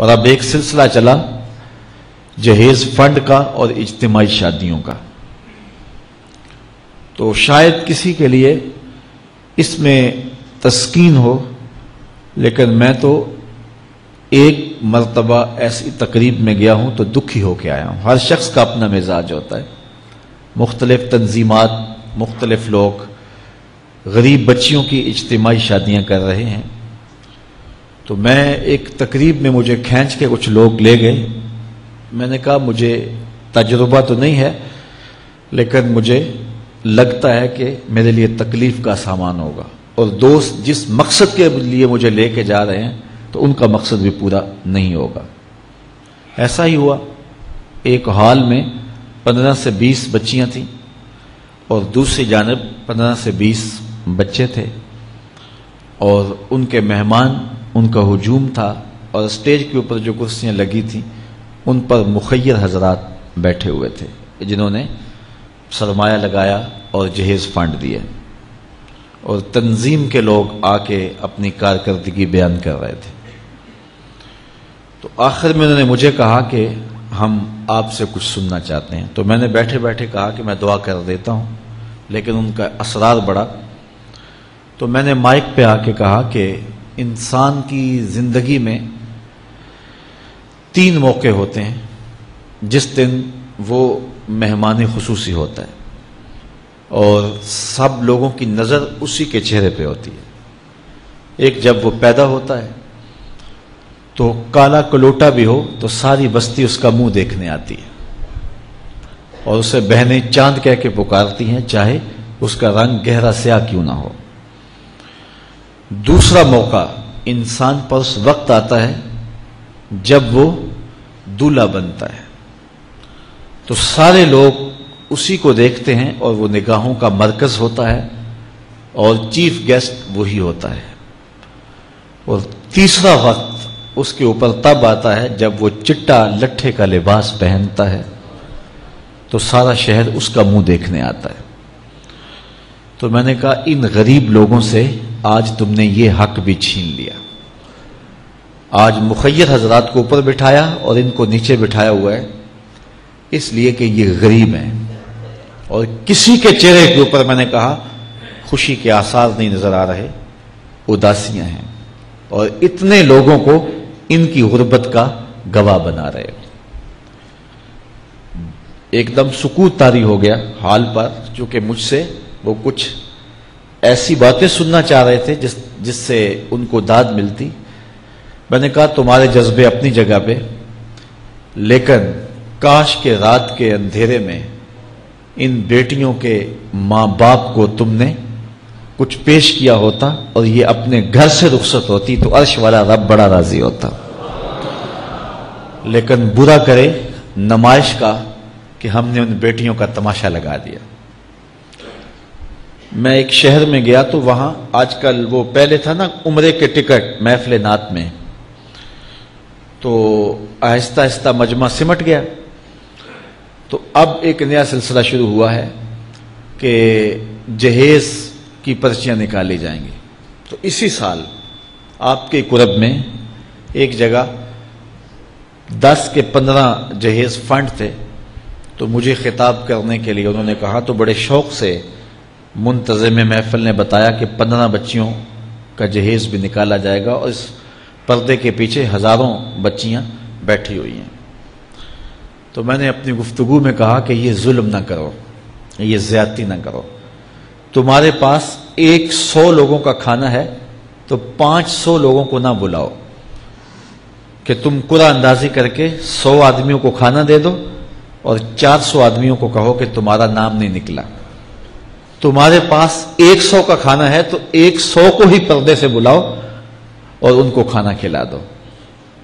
اور اب ایک سلسلہ چلا جہیز فنڈ کا اور اجتماعی شادیوں کا. تو شاید کسی کے لیے اس میں تسکین ہو، لیکن میں تو ایک مرتبہ ایسی تقریب میں گیا ہوں تو دکھی ہو کے آیا ہوں. ہر شخص کا اپنا مزاج ہوتا ہے، مختلف تنظیمات، مختلف لوگ غریب بچیوں کی اجتماعی شادیاں کر رہے ہیں. تو میں ایک تقریب میں مجھے کھینچ کے کچھ لوگ لے گئے. میں نے کہا مجھے تجربہ تو نہیں ہے، لیکن مجھے لگتا ہے کہ میرے لیے تکلیف کا سامان ہوگا، اور دوست جس مقصد کے لیے مجھے لے کے جا رہے ہیں تو ان کا مقصد بھی پورا نہیں ہوگا. ایسا ہی ہوا. ایک ہال میں 15 سے 20 بچیاں تھیں اور دوسری جانب 15 سے 20 بچے تھے، اور ان کے مہمان، ان کا ہجوم تھا، اور اسٹیج کے اوپر جو کرسیاں لگی تھیں ان پر مخیر حضرات بیٹھے ہوئے تھے جنہوں نے سرمایہ لگایا اور جہیز فنڈ دیا، اور تنظیم کے لوگ آ کے اپنی کارکردگی بیان کر رہے تھے. تو آخر میں انہوں نے مجھے کہا کہ ہم آپ سے کچھ سننا چاہتے ہیں. تو میں نے بیٹھے بیٹھے کہا کہ میں دعا کر دیتا ہوں، لیکن ان کا اصرار بڑھا. تو میں نے مائک پہ آ کے کہا کہ انسان کی زندگی میں 3 موقع ہوتے ہیں جس دن وہ مہمان خصوصی ہوتا ہے، اور سب لوگوں کی نظر اسی کے چہرے پہ ہوتی ہے. ایک جب وہ پیدا ہوتا ہے تو کالا کلوٹا بھی ہو تو ساری بستی اس کا منہ دیکھنے آتی ہے، اور اسے بہنیں چاند کہہ کے پکارتی ہیں، چاہے اس کا رنگ گہرا سیاہ کیوں نہ ہو. دوسرا موقع انسان پر اس وقت آتا ہے جب وہ دولہا بنتا ہے، تو سارے لوگ اسی کو دیکھتے ہیں اور وہ نگاہوں کا مرکز ہوتا ہے، اور چیف گیسٹ وہی ہوتا ہے. اور تیسرا وقت اس کے اوپر تب آتا ہے جب وہ چٹا لٹھے کا لباس پہنتا ہے، تو سارا شہر اس کا منہ دیکھنے آتا ہے. تو میں نے کہا ان غریب لوگوں سے آج تم نے یہ حق بھی چھین لیا. آج مخیر حضرات کو اوپر بٹھایا اور ان کو نیچے بٹھایا ہوا ہے اس لیے کہ یہ غریب ہیں، اور کسی کے چہرے کے اوپر میں نے کہا خوشی کے آثار نہیں نظر آ رہے، اداسیاں ہیں، اور اتنے لوگوں کو ان کی غربت کا گواہ بنا رہے. ایک دم سکوت طاری ہو گیا حال پر، چونکہ مجھ سے وہ کچھ ایسی باتیں سننا چاہ رہے تھے جس سے ان کو داد ملتی. میں نے کہا تمہارے جذبے اپنی جگہ پہ، لیکن کاش کے رات کے اندھیرے میں ان بیٹیوں کے ماں باپ کو تم نے کچھ پیش کیا ہوتا اور یہ اپنے گھر سے رخصت ہوتی تو عرش والا رب بڑا راضی ہوتا. لیکن برا کرے نمائش کا کہ ہم نے ان بیٹیوں کا تماشا لگا دیا. میں ایک شہر میں گیا تو وہاں آج کل وہ پہلے تھا نا عمرے کے ٹکٹ محفل نعت میں، تو آہستہ آہستہ مجمع سمٹ گیا. تو اب ایک نیا سلسلہ شروع ہوا ہے کہ جہیز کی پرچیاں نکالی جائیں گی. تو اسی سال آپ کے قرب میں ایک جگہ 10 کے 15 جہیز فنڈ تھے. تو مجھے خطاب کرنے کے لیے انہوں نے کہا، تو بڑے شوق سے منتظم محفل نے بتایا کہ 15 بچیوں کا جہیز بھی نکالا جائے گا، اور اس پردے کے پیچھے ہزاروں بچیاں بیٹھی ہوئی ہیں. تو میں نے اپنی گفتگو میں کہا کہ یہ ظلم نہ کرو، یہ زیادتی نہ کرو. تمہارے پاس 100 لوگوں کا کھانا ہے تو 500 لوگوں کو نہ بلاؤ کہ تم قرعہ اندازی کر کے 100 آدمیوں کو کھانا دے دو اور 400 آدمیوں کو کہو کہ تمہارا نام نہیں نکلا. تمہارے پاس 100 کا کھانا ہے تو 100 کو ہی پردے سے بلاؤ اور ان کو کھانا کھلا دو.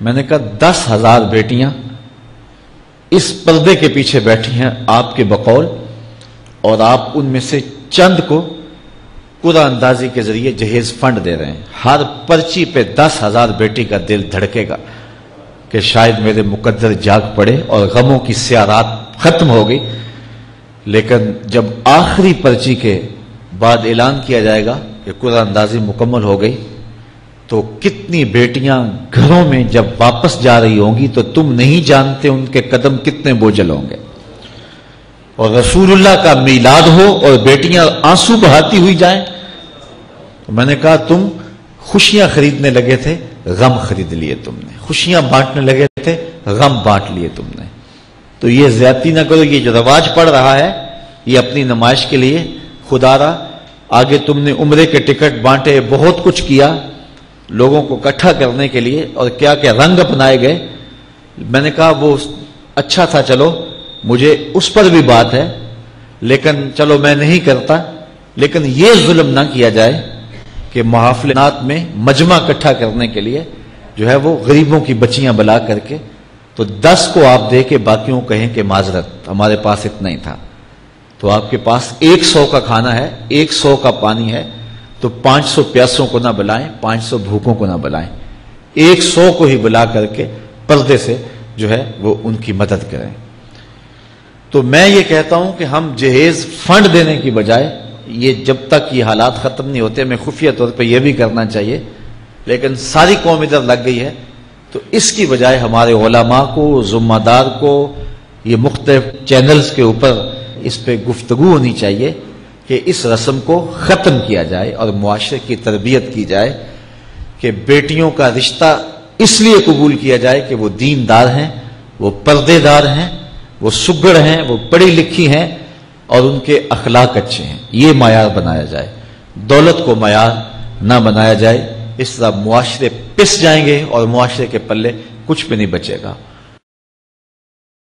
میں نے کہا 10,000 بیٹیاں اس پردے کے پیچھے بیٹھی ہیں آپ کے بقول، اور آپ ان میں سے چند کو قرعہ اندازی کے ذریعے جہیز فنڈ دے رہے ہیں. ہر پرچی پہ 10,000 بیٹی کا دل دھڑکے گا کہ شاید میرے مقدر جاگ پڑے اور غموں کی سیاہ رات ختم ہو گئی. لیکن جب آخری پرچی کے بعد اعلان کیا جائے گا کہ قرعہ اندازی مکمل ہو گئی تو کتنی بیٹیاں گھروں میں جب واپس جا رہی ہوں گی تو تم نہیں جانتے ان کے قدم کتنے بوجھل ہوں گے. اور رسول اللہ کا میلاد ہو اور بیٹیاں آنسو بہاتی ہوئی جائیں. تو میں نے کہا تم خوشیاں خریدنے لگے تھے، غم خرید لیے تم نے. خوشیاں بانٹنے لگے تھے، غم بانٹ لیے تم نے. تو یہ زیادتی نہ کرو. یہ جو رواج پڑ رہا ہے یہ اپنی نمائش کے لیے. خدا را آگے تم نے عمرے کے ٹکٹ بانٹے، بہت کچھ کیا لوگوں کو اکٹھا کرنے کے لیے، اور کیا کیا رنگ اپنائے گئے. میں نے کہا وہ اچھا تھا، چلو مجھے اس پر بھی بات ہے، لیکن چلو میں نہیں کرتا. لیکن یہ ظلم نہ کیا جائے کہ محافلات میں مجمع اکٹھا کرنے کے لیے جو ہے وہ غریبوں کی بچیاں بلا کر کے تو 10 کو آپ دے کے باقیوں کو کہیں کہ معذرت ہمارے پاس اتنا ہی تھا. تو آپ کے پاس 100 کا کھانا ہے، 100 کا پانی ہے، تو 500 پیاسوں کو نہ بلائیں، 500 بھوکوں کو نہ بلائیں. 100 کو ہی بلا کر کے پردے سے جو ہے وہ ان کی مدد کریں. تو میں یہ کہتا ہوں کہ ہم جہیز فنڈ دینے کی بجائے یہ جب تک یہ حالات ختم نہیں ہوتے، میں خفیہ طور پہ یہ بھی کرنا چاہیے، لیکن ساری قوم ادھر لگ گئی ہے. تو اس کی بجائے ہمارے علماء کو، ذمہ دار کو، یہ مختلف چینلز کے اوپر اس پہ گفتگو ہونی چاہیے کہ اس رسم کو ختم کیا جائے اور معاشرے کی تربیت کی جائے کہ بیٹیوں کا رشتہ اس لیے قبول کیا جائے کہ وہ دیندار ہیں، وہ پردے دار ہیں، وہ سگڑ ہیں، وہ پڑھی لکھی ہیں اور ان کے اخلاق اچھے ہیں. یہ معیار بنایا جائے، دولت کو معیار نہ بنایا جائے. اس طرح معاشرے پس جائیں گے اور معاشرے کے پلے کچھ بھی نہیں بچے گا.